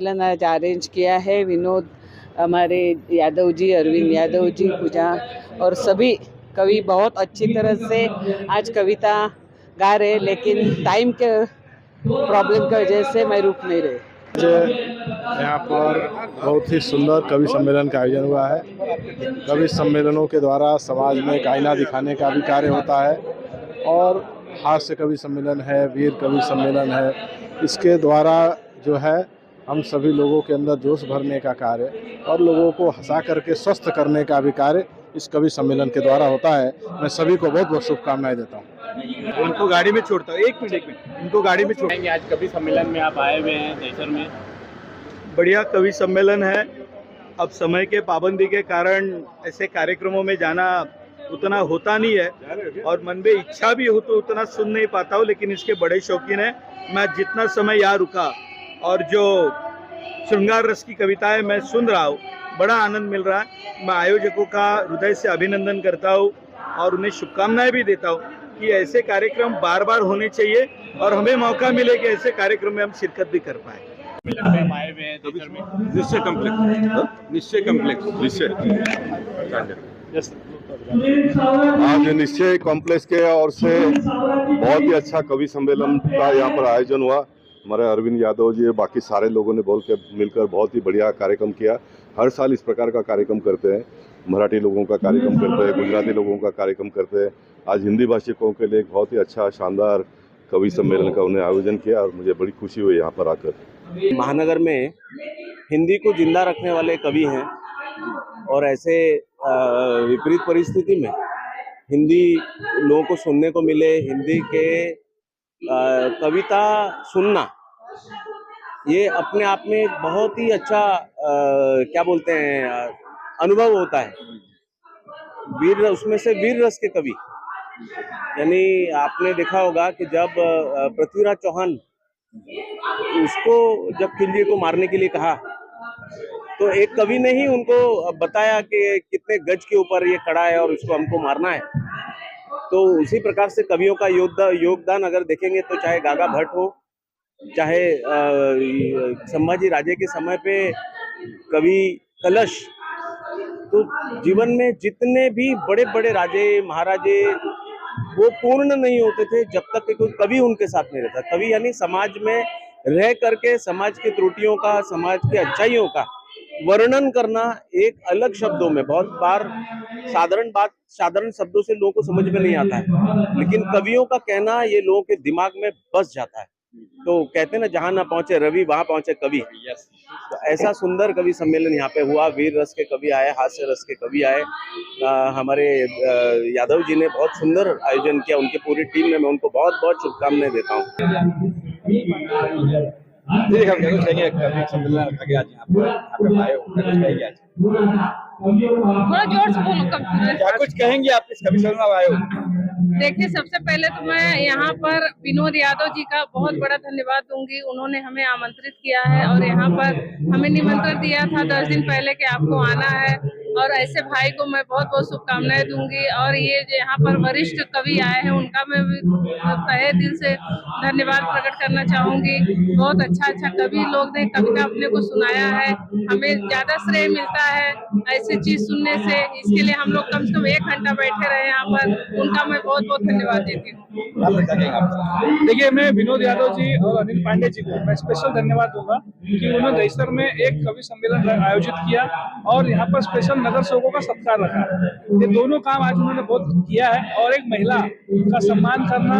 सम्मेलन आज अरेंज किया है। विनोद हमारे यादव जी, अरविंद यादव जी, पूजा और सभी कवि बहुत अच्छी तरह से आज कविता गा रहे, लेकिन टाइम के प्रॉब्लम की वजह से मैं रुक नहीं रही। यहाँ पर बहुत ही सुंदर कवि सम्मेलन का आयोजन हुआ है। कवि सम्मेलनों के द्वारा समाज में एक आईना दिखाने का भी कार्य होता है और हास्य कवि सम्मेलन है, वीर कवि सम्मेलन है। इसके द्वारा जो है हम सभी लोगों के अंदर जोश भरने का कार्य और लोगों को हंसा करके स्वस्थ करने का भी कार्य इस कवि सम्मेलन के द्वारा होता है। मैं सभी को बहुत बहुत शुभकामनाएं देता हूँ। उनको गाड़ी में छोड़ता हूँ, एक मिनट उनको गाड़ी में छोड़ेंगे। आज कवि सम्मेलन में आप आए हुए हैं जयसर में, बढ़िया कवि सम्मेलन है। अब समय के पाबंदी के कारण ऐसे कार्यक्रमों में जाना उतना होता नहीं है और मन में इच्छा भी हो तो उतना सुन नहीं पाता हूँ, लेकिन इसके बड़े शौकीन है। मैं जितना समय यहाँ रुका और जो श्रृंगार रस की कविताएं मैं सुन रहा हूँ, बड़ा आनंद मिल रहा है। मैं आयोजकों का हृदय से अभिनंदन करता हूँ और उन्हें शुभकामनाएं भी देता हूँ कि ऐसे कार्यक्रम बार बार होने चाहिए और हमें मौका मिले कि ऐसे कार्यक्रम में हम शिरकत भी कर पाए। आए हुए हैं जयसर में निश्चय कॉम्प्लेक्स आज निश्चय कॉम्प्लेक्स के ओर से बहुत ही अच्छा कवि सम्मेलन का यहाँ पर आयोजन हुआ। हमारे अरविंद यादव जी बाकी सारे लोगों ने मिलकर बहुत ही बढ़िया कार्यक्रम किया। हर साल इस प्रकार का कार्यक्रम करते हैं। मराठी लोगों का कार्यक्रम करते हैं, गुजराती लोगों का कार्यक्रम करते हैं। आज हिंदी भाषिकों के लिए एक बहुत ही अच्छा शानदार कवि सम्मेलन का उन्हें आयोजन किया और मुझे बड़ी खुशी हुई यहाँ पर आकर। महानगर में हिंदी को जिंदा रखने वाले कवि हैं और ऐसे विपरीत परिस्थिति में हिंदी लोगों को सुनने को मिले, हिंदी के कविता सुनना, ये अपने आप में बहुत ही अच्छा क्या बोलते हैं अनुभव होता है। वीर, उसमें से वीर रस के कवि, यानी आपने देखा होगा कि जब पृथ्वीराज चौहान उसको जब खिलजी को मारने के लिए कहा तो एक कवि ने ही उनको बताया कि कितने गज के ऊपर ये खड़ा है और उसको हमको मारना है। तो उसी प्रकार से कवियों का योगदान अगर देखेंगे तो चाहे गागा भट्ट हो, चाहे संभाजी राजे के समय पे कवि कलश, तो जीवन में जितने भी बड़े बड़े राजे महाराजे वो पूर्ण नहीं होते थे जब तक कि कोई कवि उनके साथ नहीं रहता। कवि यानी समाज में रह करके समाज की त्रुटियों का, समाज की अच्छाइयों का वर्णन करना एक अलग शब्दों में। बहुत बार साधारण शब्दों से लोगों को समझ में नहीं आता है, लेकिन कवियों का कहना ये लोगों के दिमाग में बस जाता है। तो कहते हैं ना, जहां ना पहुंचे रवि वहां पहुंचे कवि। तो ऐसा सुंदर कवि सम्मेलन यहाँ पे हुआ। वीर रस के कवि आए, हास्य रस के कवि आए। हमारे यादव जी ने बहुत सुंदर आयोजन किया, उनकी पूरी टीम ने, मैं उनको बहुत बहुत शुभकामनाएं देता हूँ। थोड़ा जोर से बोलो। क्या कुछ कहेंगे आप इस कवि सम्मेलन में आए हो? देखिए, सबसे पहले तो मैं यहाँ पर विनोद यादव जी का बहुत बड़ा धन्यवाद दूंगी। उन्होंने हमें आमंत्रित किया है और यहाँ पर हमें निमंत्रण दिया था 10 दिन पहले कि आपको आना है, और ऐसे भाई को मैं बहुत बहुत शुभकामनाएं दूंगी। और ये जो यहाँ पर वरिष्ठ कवि आए हैं उनका मैं तहे दिल से धन्यवाद प्रकट करना चाहूंगी। बहुत अच्छा कवि लोग ने कविता अपने को सुनाया है, हमें ज्यादा श्रेय मिलता है ऐसी चीज सुनने से। इसके लिए हम लोग कम से कम 1 घंटा बैठे रहे यहाँ पर, उनका मैं बहुत बहुत धन्यवाद देती हूँ। देखिए, मैं विनोद यादव जी और अनिल पांडे जी को मैं स्पेशल धन्यवाद दूंगा कि उन्होंने जयसर में एक कवि सम्मेलन आयोजित किया और यहाँ पर स्पेशल नगर सेवकों का सत्कार रखा। ये दोनों काम आज उन्होंने बहुत किया है और एक महिला का सम्मान करना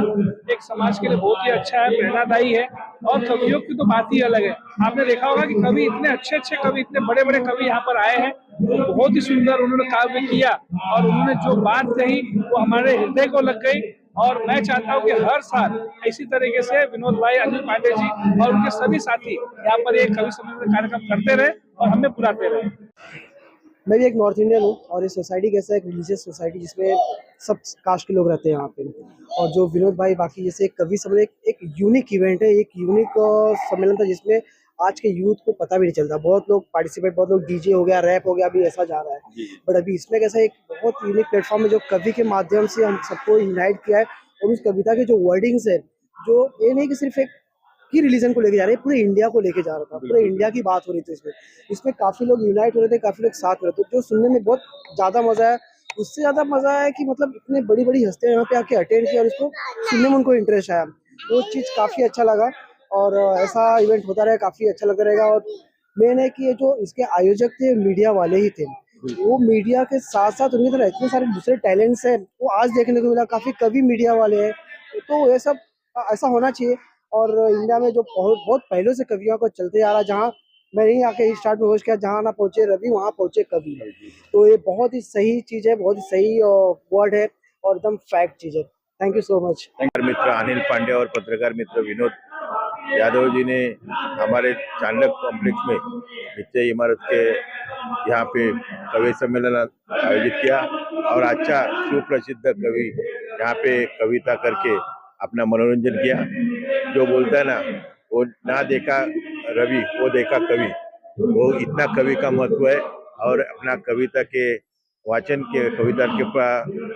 एक समाज के लिए बहुत ही अच्छा है, प्रेरणादायी है। और कवियों की तो बात ही अलग है। आपने देखा होगा कि कवि इतने अच्छे कवि, इतने बड़े बड़े कवि यहाँ पर आए हैं, तो बहुत ही सुंदर उन्होंने काव्य किया और उन्होंने जो बात कही वो हमारे हृदय को लग गई। और मैं चाहता हूँ कि हर साल इसी तरीके से विनोद भाई, अनिल पांडे जी और उनके सभी साथी यहाँ पर एक कवि सम्मेलन कार्यक्रम करते रहे और हमें बुलाते रहे। मैं भी एक नॉर्थ इंडियन हूँ और इस सोसाइटी कैसा एक रिलीजियस सोसाइटी जिसमें सब कास्ट के लोग रहते हैं यहाँ पे। और जो विनोद भाई बाकी जैसे एक कवि सम्मेलन एक यूनिक इवेंट है, एक यूनिक सम्मेलन था जिसमें आज के यूथ को पता भी नहीं चलता। बहुत लोग पार्टिसिपेट, बहुत लोग डीजे हो गया, रैप हो गया, अभी ऐसा जा रहा है। बट अभी इसमें कैसा एक बहुत यूनिक प्लेटफॉर्म है जो कवि के माध्यम से हम सबको इनवाइट किया है। और उस कविता के जो वर्डिंग्स है, जो ये नहीं कि सिर्फ एक ही रिलीजन को लेके जा रहे हैं, पूरे इंडिया को लेके जा रहा था, पूरे इंडिया की बात हो रही थी इसमें काफ़ी लोग यूनाइट हो रहे थे, काफ़ी लोग साथ हो रहे थे, जो सुनने में बहुत ज़्यादा मज़ा है। उससे ज़्यादा मज़ा है कि मतलब इतने बड़ी बड़ी हस्तियाँ यहाँ पे आके अटेंड किया और इसको सुनने में उनको इंटरेस्ट आया, वो चीज़ काफ़ी अच्छा लगा। और ऐसा इवेंट होता रहे, काफ़ी अच्छा लगता रहेगा। और मेन है कि ये जो इसके आयोजक थे मीडिया वाले ही थे, वो मीडिया के साथ साथ उनकी तरह इतने सारे दूसरे टैलेंट्स हैं वो आज देखने को मिला, काफ़ी कवि मीडिया वाले हैं, तो ये सब ऐसा होना चाहिए। और इंडिया में जो बहुत पहले से कवियों को चलते आ रहा, जहाँ मैं नहीं आके स्टार्ट में होश किया, जहाँ ना पहुँचे रवि वहाँ पहुँचे कवि, तो ये बहुत ही सही चीज़ है, बहुत ही सही वर्ड है और एकदम फैक्ट चीज़ है। Thank you so much. मित्र अनिल पांडे और पत्रकार मित्र विनोद यादव जी ने हमारे चाणक्य कॉम्प्लेक्स में निश्चय इमारत के यहाँ पे कवि सम्मेलन आयोजित किया और अच्छा सुप्रसिद्ध कवि यहाँ पे कविता करके अपना मनोरंजन किया। जो बोलता है ना, वो ना देखा रवि वो देखा कवि, वो इतना कवि का महत्व है। और अपना कविता के वाचन के, कविता के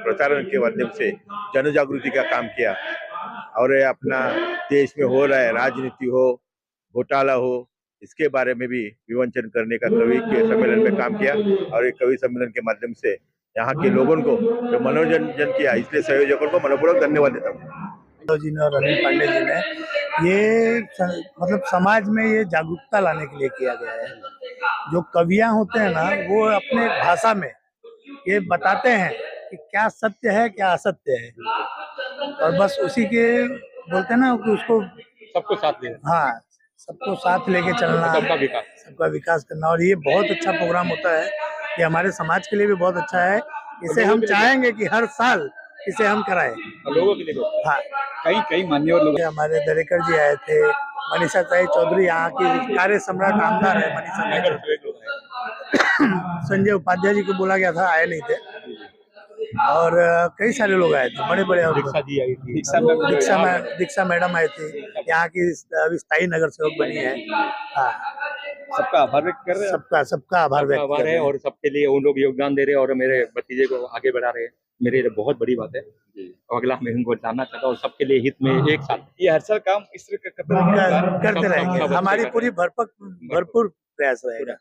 प्रसारण के माध्यम से जन जागृति का काम किया। और ये अपना देश में हो रहा है, राजनीति हो, घोटाला हो, इसके बारे में भी विवेचन करने का कवि के सम्मेलन में काम किया। और एक कवि सम्मेलन के माध्यम से यहाँ के लोगों को जो मनोरंजन किया, इसलिए संयोजकों को मनपूर्वक धन्यवाद देता हूँ। जी ने और अनिल पांडे जी ने ये मतलब समाज में ये जागरूकता लाने के लिए किया गया है। जो कवियाँ होते हैं ना, वो अपने भाषा में ये बताते हैं कि क्या सत्य है क्या असत्य है, और बस उसी के बोलते हैं ना कि उसको सबको साथ लेना, हाँ सबको साथ लेके चलना, सबका विकास करना। और ये बहुत अच्छा प्रोग्राम होता है, ये हमारे समाज के लिए भी बहुत अच्छा है। इसे हम चाहेंगे कि हर साल इसे हम कराएं लोगों के लिए। हाँ, कई मान्यवर लोग, हमारे दरेकर जी आए थे, मनीषा ताई चौधरी यहाँ की कार्य सम्राट आमदार है मनीषा ताई, संजय उपाध्याय जी को बोला गया था, आए नहीं थे। और कई सारे लोग आए थे, बड़े बड़े। दीक्षा जी आई थी, दीक्षा मैडम आए थे, यहाँ की अभी स्थायी नगर सेवक बनी है। हाँ, सबका आभार व्यक्त कर रहे हैं, सबका आभार व्यक्त कर रहे हैं और सबके लिए उन लोग योगदान दे रहे हैं और मेरे भतीजे को आगे बढ़ा रहे हैं। मेरे लिए बहुत बड़ी बात है। और अगला मैं उनको जानना चाहता हूँ, सबके लिए हित में एक साथ ये हर साल काम इस तरह करते रहेंगे। हमारी पूरी भरपूर प्रयास रहेगा।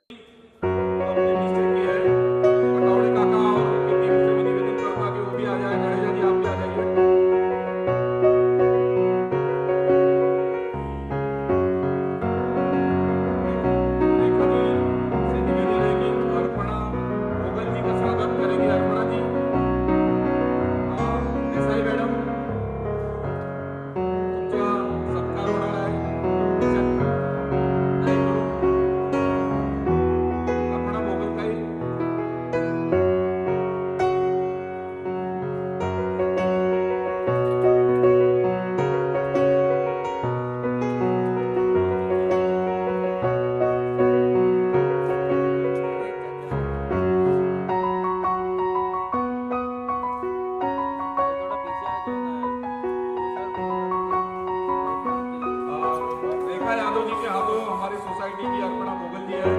यादव जी के हाथों हमारी सोसाइटी की अर्पणा मोगल जी है,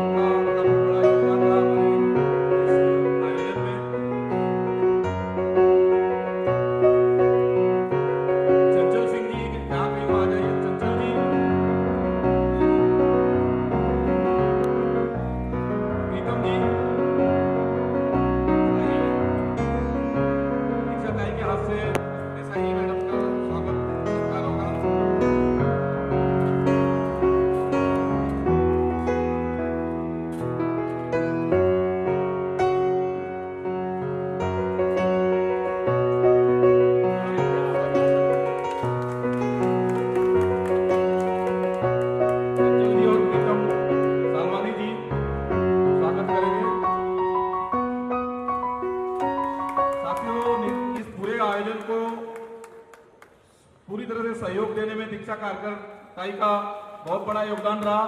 उनका काफी बड़ा योगदान रहा हमारे आयोजन में। चंचल सिंह जी यहाँ कहीं आ जाइए, चंचल जी, प्रीतम जी, दीक्षा ताई के हाथ से ऐसा ही मैडम का स्वागत सत्कार होगा। पूरी तरह से सहयोग देने में दीक्षा कारकर ताई का बहुत बड़ा योगदान रहा।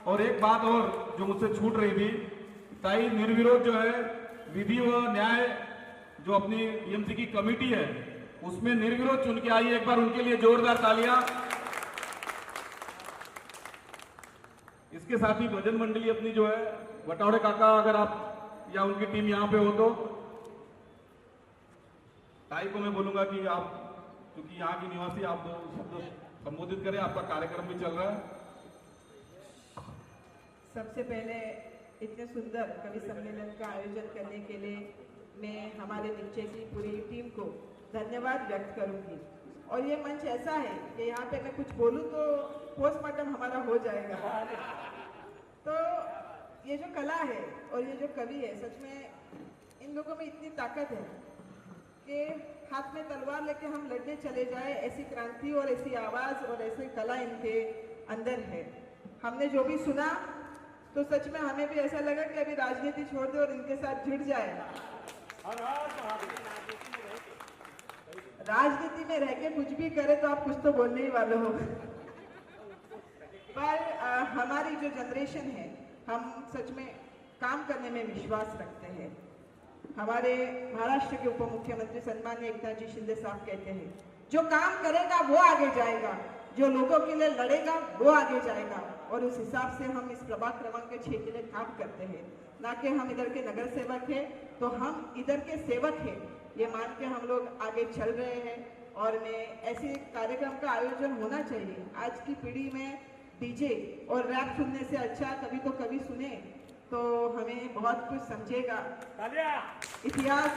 और एक बात और जो मुझसे छूट रही थी, ताई निर्विरोध जो है विधि व न्याय जो अपनी बीएमसी की कमेटी है उसमें निर्विरोध चुन के आई। एक बार उनके लिए जोरदार तालियां। इसके साथ ही भजन मंडली अपनी जो है वटावड़े काका, अगर आप या उनकी टीम यहाँ पे हो तो ताई को मैं बोलूंगा कि आप, क्योंकि यहाँ की निवासी, आप दो शब्द संबोधित करें, आपका कार्यक्रम भी चल रहा है। सबसे पहले इतने सुंदर कवि सम्मेलन का आयोजन करने के लिए मैं हमारे नीचे की पूरी टीम को धन्यवाद व्यक्त करूंगी। और ये मंच ऐसा है कि यहाँ पे मैं कुछ बोलूँ तो पोस्टमार्टम हमारा हो जाएगा। तो ये जो कला है और ये जो कवि है, सच में इन लोगों में इतनी ताकत है कि हाथ में तलवार लेके हम लड़ने चले जाए, ऐसी क्रांति और ऐसी आवाज़ और ऐसी कला इनके अंदर है। हमने जो भी सुना तो सच में हमें भी ऐसा लगा कि अभी राजनीति छोड़ दे और इनके साथ जुड़ जाए। राजनीति में रह के कुछ भी करे तो आप कुछ तो बोलने ही वाले हो। पर हमारी जो जनरेशन है, हम सच में काम करने में विश्वास रखते हैं। हमारे महाराष्ट्र के उप मुख्यमंत्री सम्माननीय एकनाथ जी शिंदे साहब कहते हैं, जो काम करेगा वो आगे जाएगा, जो लोगों के लिए लड़ेगा वो आगे जाएगा। और उस हिसाब से हम इस प्रभाग क्रमांक के 6 के लिए काम करते हैं, ना कि हम इधर के नगर सेवक हैं तो हम इधर के सेवक हैं, ये मान के हम लोग आगे चल रहे हैं। और मैं ऐसे कार्यक्रम का आयोजन होना चाहिए। आज की पीढ़ी में डीजे और रैप सुनने से अच्छा कभी तो कभी सुने तो हमें बहुत कुछ समझेगा। इतिहास,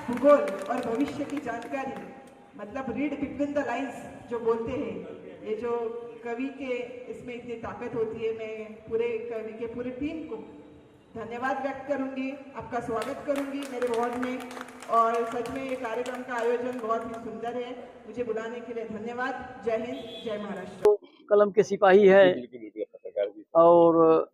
भूगोल और भविष्य की जानकारी, मतलब रीड बिटवीन द लाइन्स जो बोलते हैं, ये जो कवि के इसमें इतनी ताकत होती है। मैं पूरे कवि के पूरे टीम को धन्यवाद व्यक्त करूंगी, आपका स्वागत करूंगी मेरे वार्ड में। और सच में ये कार्यक्रम का आयोजन बहुत ही सुंदर है। मुझे बुलाने के लिए धन्यवाद। जय हिंद, जय महाराष्ट्र। कलम के सिपाही है और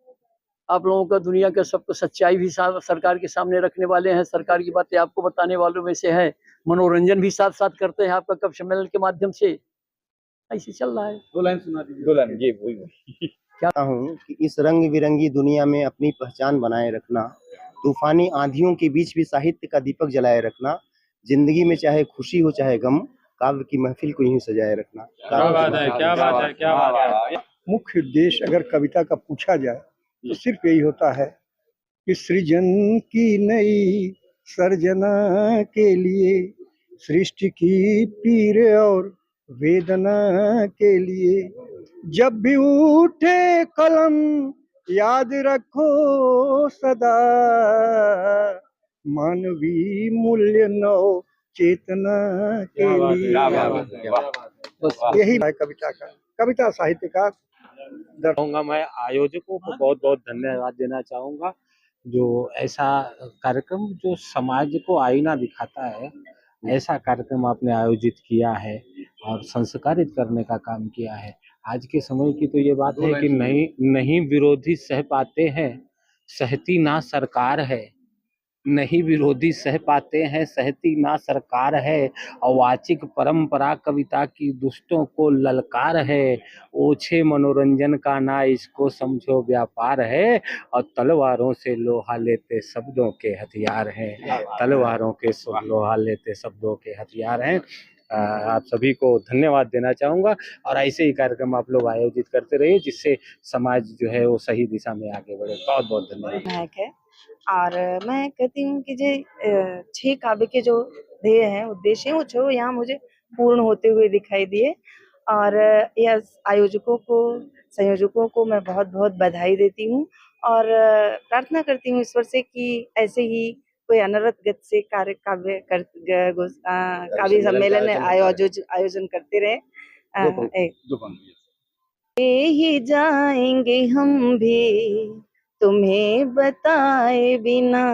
आप लोगों का दुनिया का सबको सच्चाई भी सरकार के सामने रखने वाले हैं, सरकार की बातें आपको बताने वालों में से है। मनोरंजन भी साथ साथ करते हैं आपका कवि सम्मेलन के माध्यम से। ऐसे चल रहा है। 2 लाइन सुना दीजिए। 2 लाइन जी वही चाहता हूँ कि इस रंग बिरंगी दुनिया में अपनी पहचान बनाए रखना, तूफानी आंधियों के बीच भी साहित्य का दीपक जलाए रखना, जिंदगी में चाहे खुशी हो चाहे गम, काव्य की महफिल को यूं सजाए रखना। क्या बात है, क्या बात है, क्या बात है। मुख्य उद्देश्य अगर कविता का पूछा जाए तो सिर्फ यही होता है कि सृजन की नई सर्जना के लिए, सृष्टि की पीर और वेदना के लिए, जब भी उठे कलम याद रखो सदा, मानवीय मूल्य नव चेतना के लिए। बस यही है कविता का, कविता साहित्य का। मैं आयोजकों को बहुत बहुत धन्यवाद देना चाहूँगा, जो ऐसा कार्यक्रम जो समाज को आईना दिखाता है, ऐसा कार्यक्रम आपने आयोजित किया है और संस्कारित करने का काम किया है। आज के समय की तो ये बात है कि नहीं विरोधी सह पाते हैं, सहती ना सरकार है। नहीं विरोधी सह पाते हैं, सहती ना सरकार है। अवाचिक परंपरा कविता की दुष्टों को ललकार है। ओछे मनोरंजन का ना इसको समझो व्यापार है। और तलवारों से लोहा लेते शब्दों के हथियार हैं। तलवारों के लोहा लेते शब्दों के हथियार हैं। आप सभी को धन्यवाद देना चाहूँगा और ऐसे ही कार्यक्रम आप लोग आयोजित करते रहिए, जिससे समाज जो है वो सही दिशा में आगे बढ़े। बहुत बहुत धन्यवाद। और मैं कहती हूँ कि जो 6 काव्य के जो ध्येय हैं, उद्देश्य हैं, वो 6 यहाँ मुझे पूर्ण होते हुए दिखाई दिए। और यह आयोजकों को, संयोजकों को मैं बहुत बहुत बधाई देती हूँ और प्रार्थना करती हूँ ईश्वर से कि ऐसे ही कोई अनवरत गति से काव्य सम्मेलन आयोजन करते रहे। ही जाएंगे हम भी तुम्हें बताए बिना,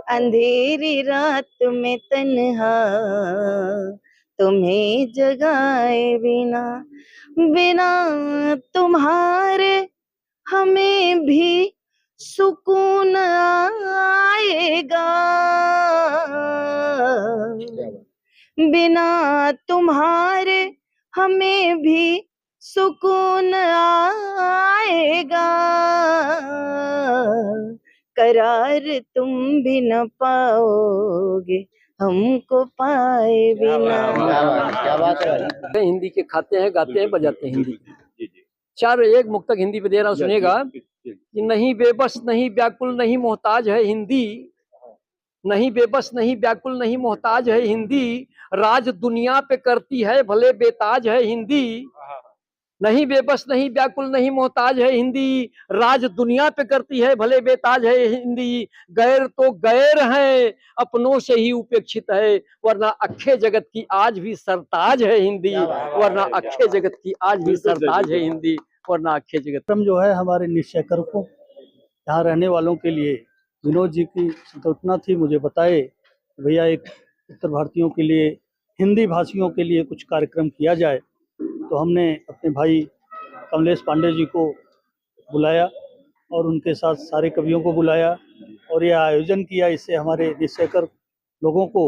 अंधेरी रात में तन्हा तुम्हें जगाए बिना, बिना तुम्हारे हमें भी सुकून आएगा, बिना तुम्हारे हमें भी सुकून आएगा, करार तुम भी न पाओगे हमको पाए बिना। क्या बात है। हिंदी के खाते हैं, गाते हैं, बजाते हैं हिंदी। 4 एक मुक्तक हिंदी पे दे रहा हूँ, सुनेगा कि नहीं बेबस, नहीं व्याकुल, नहीं मोहताज है हिंदी, नहीं बेबस नहीं व्याकुल नहीं मोहताज है हिंदी, राज दुनिया पे करती है भले बेताज है हिंदी। नहीं बेबस नहीं व्याकुल नहीं मोहताज है हिंदी, राज दुनिया पे करती है भले बेताज है हिंदी। गैर तो गैर है अपनों से ही उपेक्षित है, वरना अखे जगत की आज भी सरताज है हिंदी, वरना अखे जगत की आज भी सरताज है हिंदी, वरना अखे जगत। कार्यक्रम जो है हमारे निश्चयकर्मों यहाँ रहने वालों के लिए विनोद जी की संकल्पना थी, मुझे बताए भैया एक उत्तर भारतीयों के लिए, हिंदी भाषियों के लिए कुछ कार्यक्रम किया जाए। तो हमने अपने भाई कमलेश पांडे जी को बुलाया और उनके साथ सारे कवियों को बुलाया और यह आयोजन किया। इससे हमारे निश्चयकर लोगों को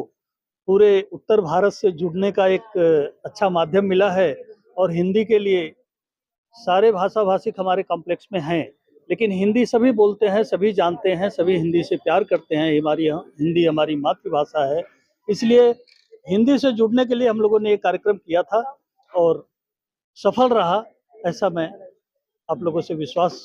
पूरे उत्तर भारत से जुड़ने का एक अच्छा माध्यम मिला है। और हिंदी के लिए सारे भाषा भाषिक हमारे कॉम्प्लेक्स में हैं, लेकिन हिंदी सभी बोलते हैं, सभी जानते हैं, सभी हिंदी से प्यार करते हैं। हिंदी हमारी मातृभाषा है, इसलिए हिंदी से जुड़ने के लिए हम लोगों ने ये कार्यक्रम किया था और सफल रहा, ऐसा मैं आप लोगों से विश्वास